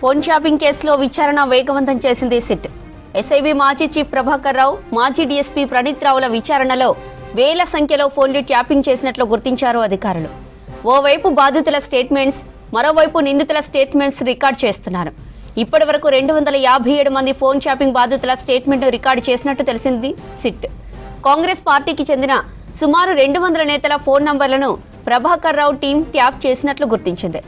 Phone shopping కేసులో విచారణ వేగవంతం చేసింది సిట్. ఎస్ఐబి మాజీ చీఫ్ ప్రభాకర్ రావు, మాజీ డీఎస్పీ ప్రణీత్ రావుల విచారణలో వేల సంఖ్యలో ఫోన్లు ట్యాపింగ్ చేసినట్లు గుర్తించారు అధికారులు. ఓవైపు బాధితుల స్టేట్మెంట్స్, మరోవైపు నిందితుల స్టేట్మెంట్స్ రికార్డు చేస్తున్నారు. ఇప్పటి వరకు 257 మంది ఫోన్ షాపింగ్ బాధితుల స్టేట్మెంట్ రికార్డు చేసినట్టు తెలిసింది సిట్. కాంగ్రెస్ పార్టీకి చెందిన సుమారు 200 నేతల ఫోన్ నంబర్లను ప్రభాకర్ రావు టీం ట్యాప్ చేసినట్లు గుర్తించింది.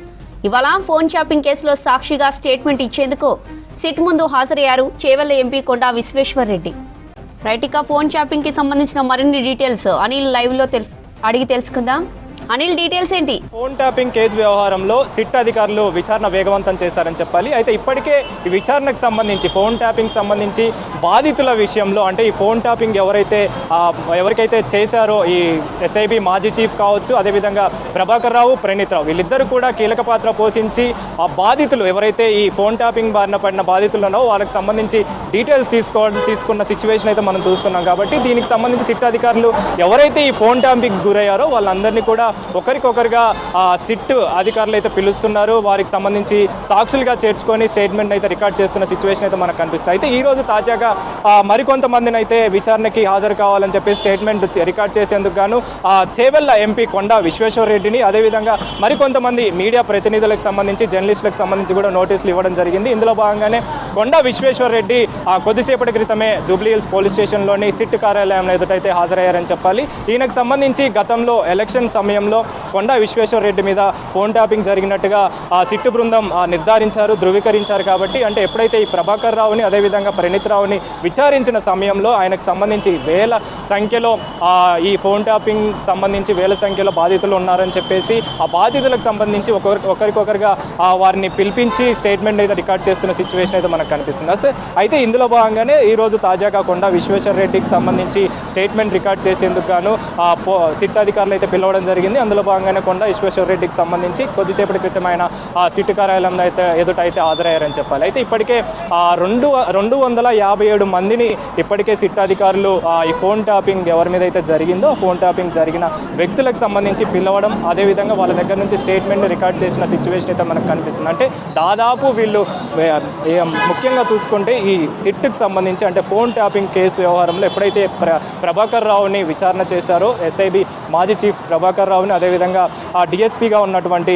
ఇవాళ ఫోన్ షాపింగ్ కేసులో సాక్షిగా స్టేట్మెంట్ ఇచ్చేందుకు సిట్ ముందు హాజరయ్యారు Chevella MP Konda Vishweshwar Reddy. Right, phone shopping కి సంబంధించిన మరిన్ని డీటెయిల్స్ అనిల్ లైవ్ లో అడిగి తెలుసుకుందాం. అనిల్, డీటెయిల్స్ ఏంటి? ఫోన్ ట్యాపింగ్ కేసు వ్యవహారంలో సిట్ అధికారులు విచారణ వేగవంతం చేశారని చెప్పాలి. అయితే ఇప్పటికే ఈ విచారణకు సంబంధించి ఫోన్ ట్యాపింగ్ సంబంధించి బాధితుల విషయంలో, అంటే ఈ ఫోన్ ట్యాపింగ్ ఎవరికైతే చేశారో ఈ ఎస్ఐబి మాజీ చీఫ్ కావచ్చు, అదేవిధంగా ప్రభాకర్ రావు, ప్రణీత్ రావు, వీళ్ళిద్దరూ కూడా కీలక పాత్ర పోషించి ఆ బాధితులు ఎవరైతే ఈ ఫోన్ ట్యాపింగ్ బారిన పడిన బాధితులున్నో వాళ్ళకి సంబంధించి డీటెయిల్స్ తీసుకున్న సిచ్యువేషన్ అయితే మనం చూస్తున్నాం. కాబట్టి దీనికి సంబంధించి సిట్ అధికారులు ఎవరైతే ఈ ఫోన్ ట్యాపింగ్ గురయ్యారో వాళ్ళందరినీ కూడా ఒకరికొకరుగా సిట్ అధికారులు అయితే పిలుస్తున్నారు. వారికి సంబంధించి సాక్షులుగా చేర్చుకొని స్టేట్మెంట్ అయితే రికార్డ్ చేస్తున్న సిచ్యువేషన్ అయితే మనకు కనిపిస్తుంది. అయితే ఈ రోజు తాజాగా మరికొంతమందిని అయితే విచారణకి హాజరు కావాలని చెప్పి స్టేట్మెంట్ రికార్డ్ చేసేందుకు గాను చేవెళ్ల ఎంపీ కొండా విశ్వేశ్వర్ రెడ్డిని, అదేవిధంగా మరికొంతమంది మీడియా ప్రతినిధులకు సంబంధించి, జర్నలిస్టులకు సంబంధించి కూడా నోటీసులు ఇవ్వడం జరిగింది. ఇందులో భాగంగానే కొండా విశ్వేశ్వర్ రెడ్డి కొద్దిసేపటి క్రితమే జూబ్లీహిల్స్ పోలీస్ స్టేషన్లోని సిట్ కార్యాలయంలో ఎదుటైతే హాజరయ్యారని చెప్పాలి. ఈయనకు సంబంధించి గతంలో ఎలక్షన్ సమయంలో కొండా విశ్వేశ్వర్ రెడ్డి మీద ఫోన్ ట్యాపింగ్ జరిగినట్టుగా సిట్టు బృందం నిర్ధారించారు, ధృవీకరించారు. కాబట్టి అంటే ఎప్పుడైతే ఈ ప్రభాకర్ రావుని, అదేవిధంగా ప్రణీత్ రావుని విచారించిన సమయంలో ఆయనకు సంబంధించి వేల సంఖ్యలో ఈ ఫోన్ ట్యాపింగ్ సంబంధించి వేల సంఖ్యలో బాధితులు ఉన్నారని చెప్పేసి ఆ బాధితులకు సంబంధించి ఒకరికొకరుగా వారిని పిలిపించి స్టేట్మెంట్ అయితే రికార్డ్ చేస్తున్న సిచ్యువేషన్ అయితే మనకు కనిపిస్తుంది. అయితే ఇందులో భాగంగానే ఈరోజు తాజాగా కొండా విశ్వేశ్వర్ రెడ్డికి సంబంధించి స్టేట్మెంట్ రికార్డ్ చేసేందుకు గాను సిట్ అధికారులు అయితే పిలవడం జరిగింది. అందులో భాగంగానే కొండా విశ్వేశ్వర రెడ్డికి సంబంధించి కొద్దిసేపటి క్రితం ఆయన సిట్ కార్యాలయంలో అయితే ఎదుట అయితే హాజరయ్యారని చెప్పాలి. అయితే ఇప్పటికే 257 మందిని ఇప్పటికే సిట్ అధికారులు ఈ ఫోన్ ట్యాపింగ్ ఎవరి మీద అయితే జరిగిందో ఆ ఫోన్ ట్యాపింగ్ జరిగిన వ్యక్తులకు సంబంధించి పిలవడం, అదేవిధంగా వాళ్ళ దగ్గర నుంచి స్టేట్మెంట్ రికార్డ్ చేసిన సిచ్యువేషన్ అయితే మనకు కనిపిస్తుంది. అంటే దాదాపు వీళ్ళు ముఖ్యంగా చూసుకుంటే ఈ సిట్కి సంబంధించి అంటే ఫోన్ ట్యాపింగ్ కేసు వ్యవహారంలో ఎప్పుడైతే ప్రభాకర్ రావుని విచారణ చేశారో, ఎస్ఐబి మాజీ చీఫ్ ప్రభాకర్ రావుని, అదేవిధంగా డిఎస్పీగా ఉన్నటువంటి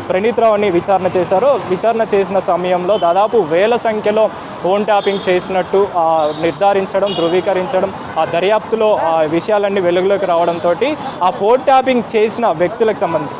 ప్రణీత్ రావుని విచారణ చేశారో, విచారణ చేసిన సమయంలో దాదాపు వేల సంఖ్యలో ఫోన్ ట్యాపింగ్ చేసినట్టు నిర్ధారించడం, ధృవీకరించడం, ఆ దర్యాప్తులో విషయాలన్నీ వెలుగులోకి రావడంతో ఆ ఫోన్ ట్యాపింగ్ చేసిన వ్యక్తులకు సంబంధించి